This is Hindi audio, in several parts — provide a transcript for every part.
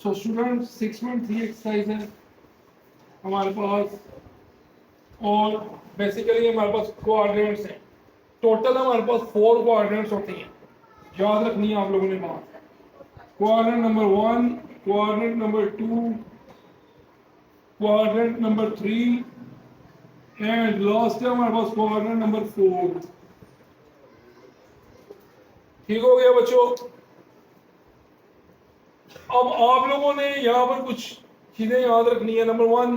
सो स्टूडेंट 6.3 एक्सरसाइज है हमारे पास, और बेसिकली हमारे पास कोऑर्डिनेट्स हैं। टोटल हमारे पास 4 कोऑर्डिनेट्स होती हैं, याद रखनी है आप लोगों ने बात। Coordinate number 1, coordinate number 2, coordinate number 3 and last है हमारे पास कोऑर्डिनेट नंबर 4। ठीक हो गया बच्चों? अब आप लोगों ने यहाँ पर कुछ चीजें याद रखनी है। नंबर 1,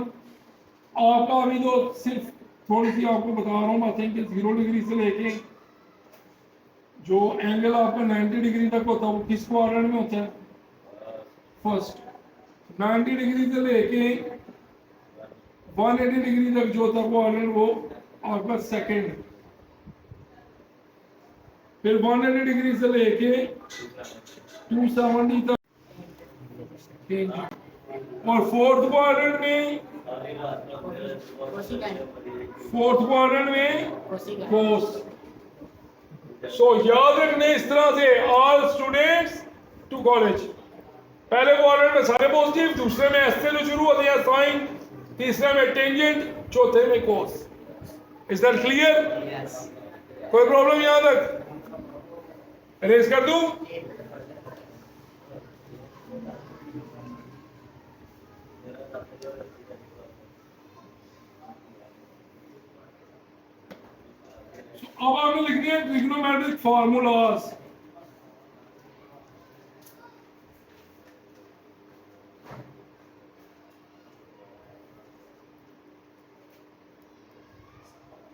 आपका अभी तो सिर्फ थोड़ी सी आपको बता रहा हूँ बातें कि 0 डिग्री से लेके जो एंगल आपका 90 डिग्री तक होता है वो किस क्वाड्रेंट में होता है? फर्स्ट। 90 डिग्री से लेके 180 डिग्री तक जो होता है क्वाड्रेंट वो आपका सेकंड। फिर 180 डिग्री से लेके 270 तक, और फोर्थ क्वाड्रेंट में कोस। सो याद रखने इस तरह से ऑल स्टूडेंट्स टू कॉलेज, पहले क्वाड्रेंट में सारे पॉजिटिव, दूसरे में एस से जो शुरू होते हैं साइन, तीसरे में टेंजेंट, चौथे में कोस। Is that clear? कोई प्रॉब्लम यहां तक? रेज कर दूं? अब आपने लिख दिया ट्रिग्नोमेट्रिक फार्मूलाज।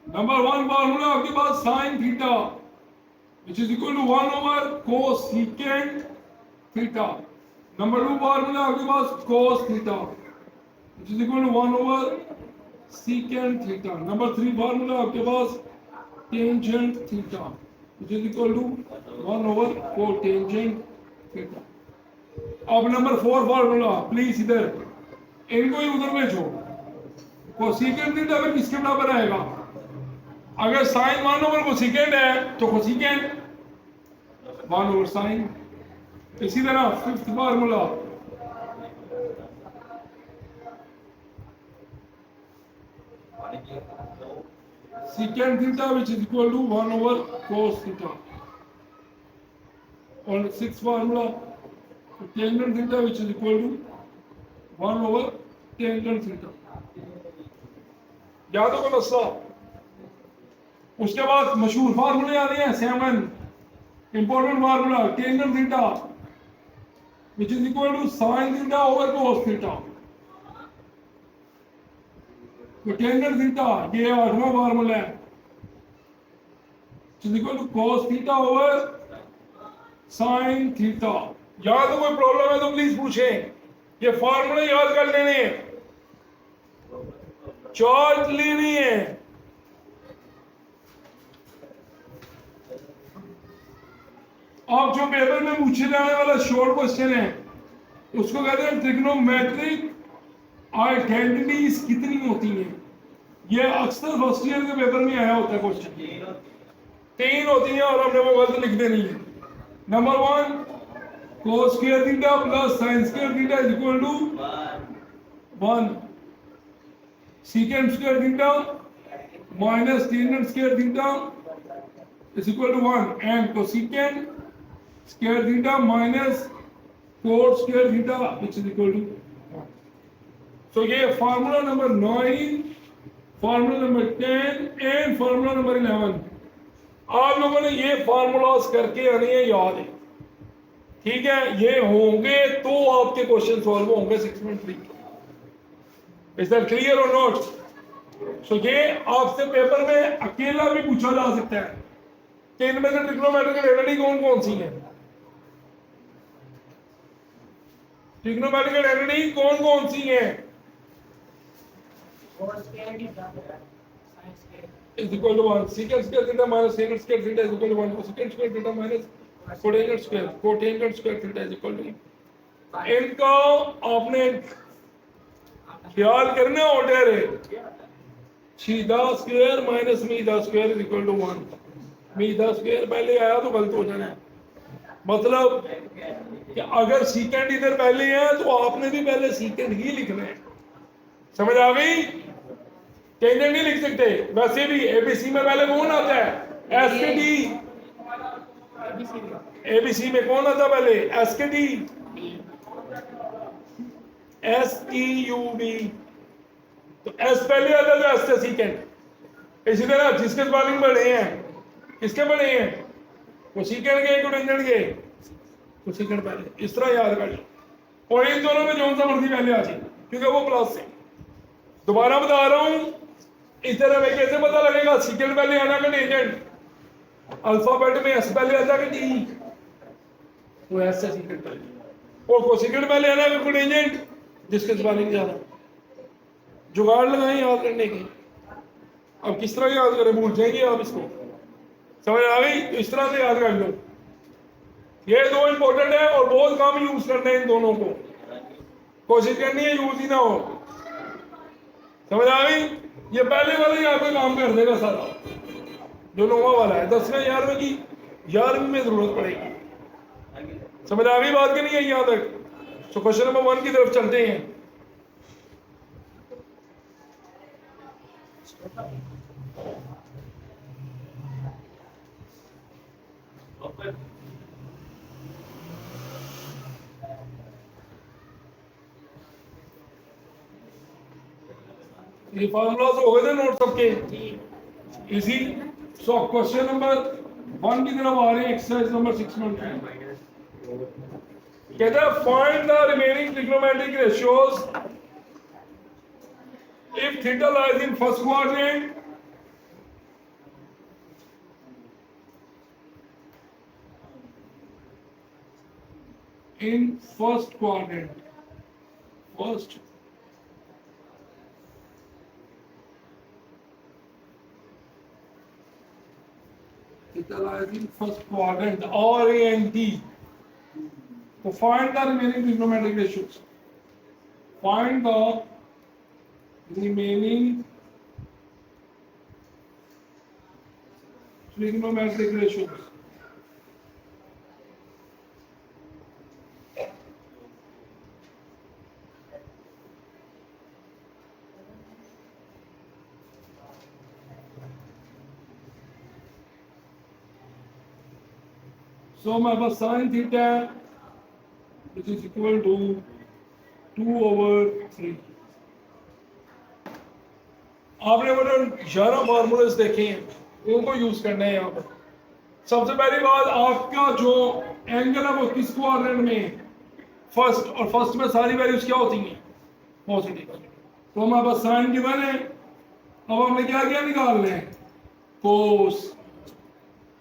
नंबर 1 फार्मूला आपके पास sine theta which is equal to 1 over cosecant theta. Number 2 formula आपके पास cos theta which is equal to 1 over secant theta. Number 3 formula आपके पास tangent theta which is equal to 1 over cotangent theta। अब नंबर 4 फार्मूला प्लीज इधर इनको ही उधर भेजो। कोसेकेंट थीटा फिर किसके बराबर आएगा? अगर साइन 1 ओवर कोसेकेंट है तो कोसेकेंट 1 ओवर साइन। इसी तरह 5th formula secant theta which is equal to 1 over cos theta, और 6th formula tangent theta which is equal to 1 over tangent theta। याद होगा मसला? उसके बाद मशहूर फार्मूले आ रहे हैं 7 important formula tangent theta which is equal to sin theta over cos theta। तो टेंजेंट थीटा ये 8वां फार्मूला है which is equal to cos theta over sin theta. याद हो कोई प्रॉब्लम है तो प्लीज पूछें। ये फार्मूले याद कर लेने हैं, चार्ट लेनी है। आप जो पेपर में पूछे जाने वाला शॉर्ट क्वेश्चन है उसको कहते हैं ट्रिग्नोमेट्रिक आइडेंटिटीज कितनी होती हैं। ये अक्सर फर्स्ट ईयर के पेपर में आया होता है क्वेश्चन। 3 होती हैं और हमने वो गलत लिख देनी है। Number 1 cos square theta plus sin square theta is equal to 1, secant square theta minus tangent square theta is equal to 1 and cosecant square theta minus cot square theta which is equal to. तो ये formula number 9, formula number 10 and formula number 11 आप लोगों ने ये फार्मूलास करके आने हैं, याद है? ठीक है, ये होंगे तो आपके क्वेश्चन सॉल्व होंगे 6.3। इज दैट क्लियर और नॉट? सो ये आपसे पेपर में अकेला भी पूछा जा सकता है कि इनमें से ट्रिग्नोमेट्रिक आइडेंटिटी कौन कौन सी है। ट्रिग्नोमेट्रिक आइडेंटिटी कौन कौन सी है? is equal to 1, secant square theta minus secant square theta is equal to 1, cosecant square theta minus cotangent square theta is equal to 1। इनका आपने ख्याल करना ऑर्डर है। सीधा स्क्वायर माइनस मीधा स्क्वायर इज इक्वल टू 1। मीधा स्क्वायर पहले आया तो गलत हो जाना है। मतलब कि अगर सीकेंड इधर पहले है तो आपने भी पहले सीकेंड ही लिखना है। समझ आ गई? टेंजेंट नहीं लिख सकते। वैसे भी एबीसी में पहले कौन आता है? S K D. एबीसी में कौन आता है पहले? S K D, S E U B. तो एस पहले आता है तो एस से सीकेंड। इसी तरह जिसके स्पेलिंग बड़े हैं, किसके बड़े हैं? वो सीकेंड के, टेंजेंट के, तो सेकंड पहले। इस तरह याद कर लो। और इन दोनों में जो सा मर्जी पहले आ जाए, क्योंकि वो प्लस है। दोबारा बता रहा हूं, इस तरह में कैसे पता लगेगा सेकंड पहले आना का टेंजेंट? अल्फाबेट में एस पहले आता है कि डी? तो एस से सेकंड पहले। और को सेकंड पहले आना का टेंजेंट जिसके स्पेलिंग ज्यादा। जुगाड़ लगाएं याद करने की। अब किस तरह याद करें? भूल जाएंगे आप इसको। समझ आ गई? तो इस तरह से याद कर लो। ये दो इंपॉर्टेंट है और बहुत कम यूज करना है इन दोनों को। कोशिश करनी है यूज ही ना हो। समझ आ गई? ये पहले वाला ही आपका काम कर देगा सारा, जो नोवा वाला है। 10वें 11वें की 11वीं में जरूरत पड़ेगी। समझ आ गई बात? की नहीं है यहाँ तक? तो क्वेश्चन नंबर 1 की तरफ चलते हैं। ये फॉर्मूलाज हो गए थे नोट सबके? इसी। सो क्वेश्चन नंबर 1 की तरफ आ रहे हैं, एक्सरसाइज नंबर 6.3। कहता है find the remaining trigonometric ratios if theta lies in first quadrant first theta lies in first quadrant R A and D. So find the remaining trigonometric ratios. Find the remaining trigonometric ratios. So my pass sin theta which is equal to 2/3। आपने वो 11 फार्मूलेस देखे हैं, उनको यूज करना है यहाँ पर। सबसे पहली बात, आपका जो एंगल है वो किस क्वाड्रेंट में? फर्स्ट। और फर्स्ट में सारी वैल्यूज क्या होती हैं? पॉजिटिव। तो हमारे पास साइन गिवन है। अब हमने क्या क्या निकालना है? Cos,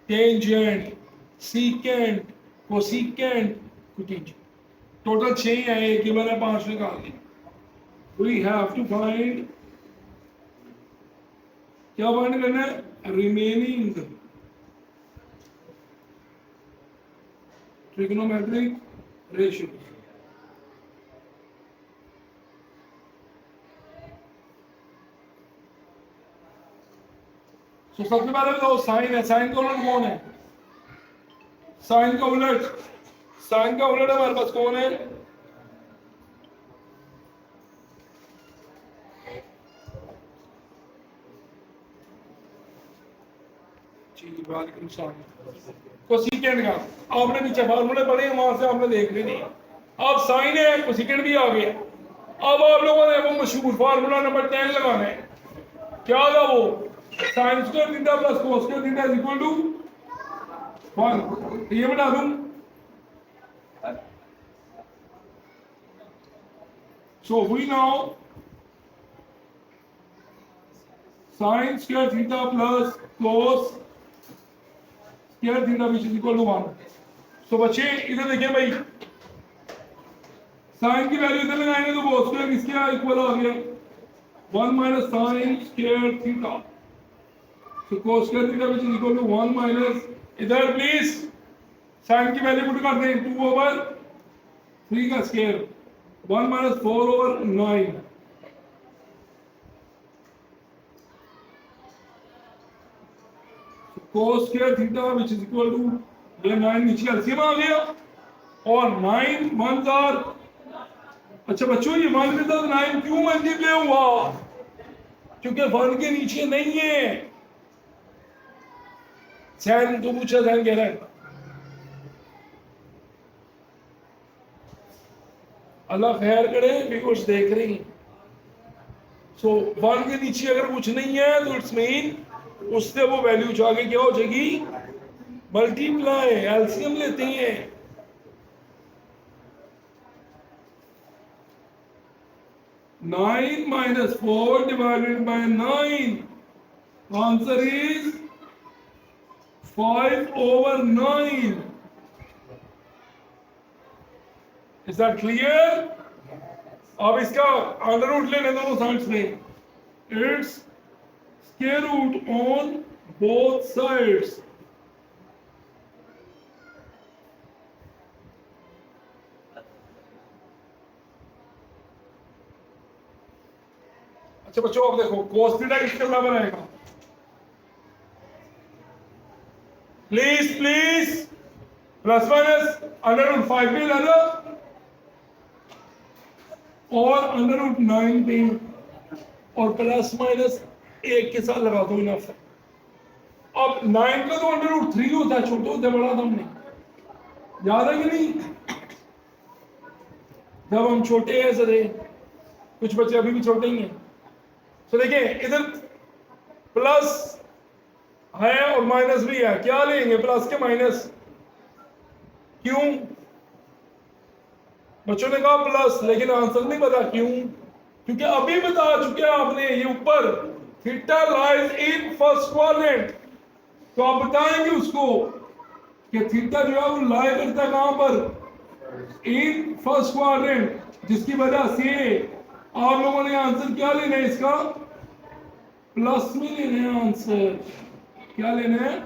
tangent, secant, cosecant, cotangent. Total 6 है, एक गिवन है, 5 निकाल दें। वी हैव टू फाइंड, क्या फाइंड करना है? Remaining trigonometric ratio. तो सबसे पहले बताओ साइन है, साइन का उलट कौन है? साइन का उलट, साइन का उलट हमारे पास कौन है? कोसिकेंट का। आपने पीछे फार्मूले पढ़े हैं, वहां से आपने देख लेनी है। अब साइन है, कोसिकेंट भी आ गया। अब आप लोगों ने वो मशहूर फार्मूला नंबर 10 लगाना है। क्या था वो? Sine square theta plus cos square theta is equal to 1। ये बता दूं। So we know sin square theta plus cos square theta which is equal to 1। So बच्चे इधर देखिए भाई, साइन की वैल्यू इधर लगाएंगे तो cos स्क्वायर किसके इक्वल आ गया? 1 minus sin square theta। So cos square theta which is equal to 1 minus, इधर प्लीज साइन की वैल्यू पुट कर दें, 2/3 का square, 1 minus 4/9। So cos square theta which is equal to ये 9 नीचे एलसीएम आ गया और 9 1 आर। अच्छा बच्चों ये 1 के साथ 9 क्यों मल्टीप्लाई हुआ? क्योंकि 1 के नीचे नहीं है। सैन तो पूछा, सैन कह रहा है अल्लाह खैर करे, व्यूअर्स देख रहे हैं। सो 1 के नीचे अगर कुछ नहीं है तो इट्स मीन उससे वो वैल्यू जाके क्या हो जाएगी? मल्टीप्लाई, एलसीएम लेते हैं। Nine minus 4 divided by 9, answer is 5/9। Is that clear? अब इसका अंडर रूट लेने दोनों साइड्स में। It's square root on both sides. अच्छा बच्चों अब देखो cos थीटा किसके बराबर आएगा? Please please plus minus under root 5 पे ला लो और अंडर रूट 9 पे और प्लस माइनस 1 के साथ लगा दो इनफ। अब 9 का तो अंडर रूट 3 होता है, छोटे होते बड़ा था हमने, याद है कि नहीं? जब हम छोटे हैं सरे, कुछ बच्चे अभी भी छोटे ही हैं। तो देखिए इधर प्लस है और माइनस भी है, क्या लेंगे? प्लस के माइनस। क्यों? बच्चों ने कहा प्लस, लेकिन आंसर नहीं पता क्यों? क्योंकि अभी बता चुके हैं आपने ये ऊपर theta lies in first quadrant. तो आप बताएंगे उसको कि थीटा जो है वो लाई करता है कहां पर? इन फर्स्ट क्वाड्रेंट, जिसकी वजह से आप लोगों ने आंसर क्या लेना है इसका? प्लस में लेना है आंसर। क्या लेना है?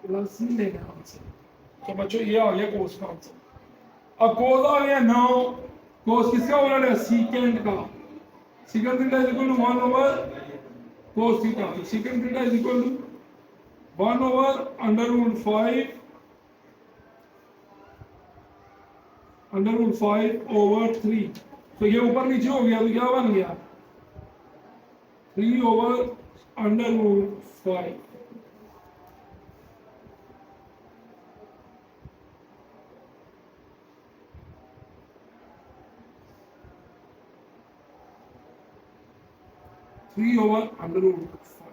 प्लस में लेना है आंसर। तो बच्चों ये आ गया कोस का आंसर। अब कोस आ गया 9। कोस किसका उलट है? सीकेंड का। Secant theta is equal to 1 over cos theta. तो secant theta is equal to 1 over under root 5 over 3। तो ये ऊपर नीचे हो गया तो क्या बन गया? 3 over under root 5। Three over under root 5।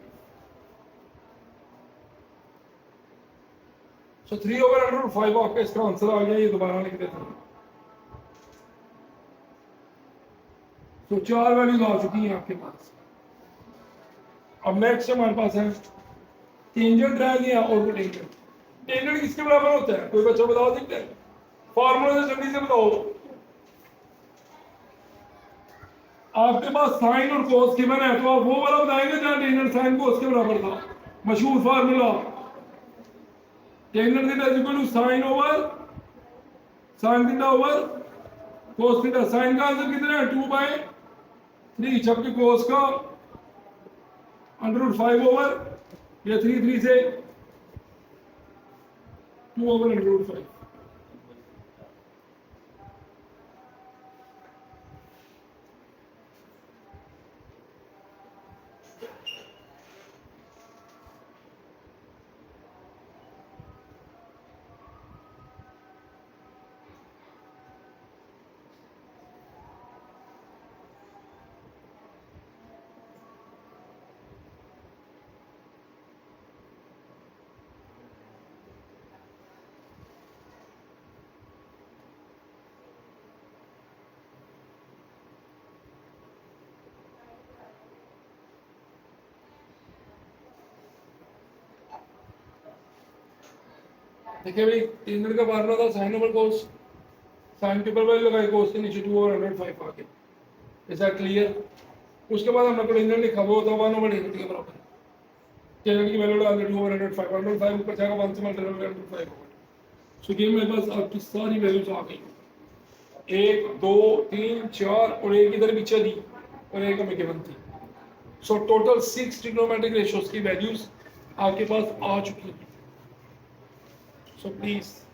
So 3 over under root 5 आपका इसका आंसर आ गया। ये दोबारा लिख देते हैं। तो 4 वैल्यूज आ चुकी हैं आपके पास। अब नेक्स्ट हमारे पास है टेंजेंट रह गया और कोटेंजेंट। टेंजेंट किसके बराबर होता है? कोई बच्चा बता सकते हैं? फॉर्मूला से जल्दी से बताओ। आपके पास साइन और कोस गिवन है तो आप वो वाला बताएंगे जहां टेंजेंट साइन कोस के बराबर था। मशहूर formula tangent theta is equal to sine over sine theta over cos theta. Sine का आंसर कितना है? 2/3, जबकि कोस का अंडर रूट 5 ओवर ये 3 से 2 ओवर अंडर रूट 5। देखिए भाई टेंजेंट का फार्मूला था साइन ओवर कोस। साइन के ऊपर वैल्यू लगाई, कोस के नीचे 2 ओवर अंडर 5 आ गया। Is that clear? उसके बाद हमने टेंजेंट लिखा वो था 1 ओवर टेंजेंट के बराबर। टेंजेंट की वैल्यू डाल दी 2 ओवर अंडर 5। अंडर 5 ऊपर जाएगा 1 से मल्टीप्लाई करके अंडर 5 होगा। सो ये मेरे पास आपकी सारी वैल्यूज आ गई। 1 2 3 4 और एक इधर पीछे दी और एक हमें गिवन थी। सो टोटल 6 ट्रिग्नोमेट्रिक रेशियोज की वैल्यूज आपके पास आ चुकी हैं। So please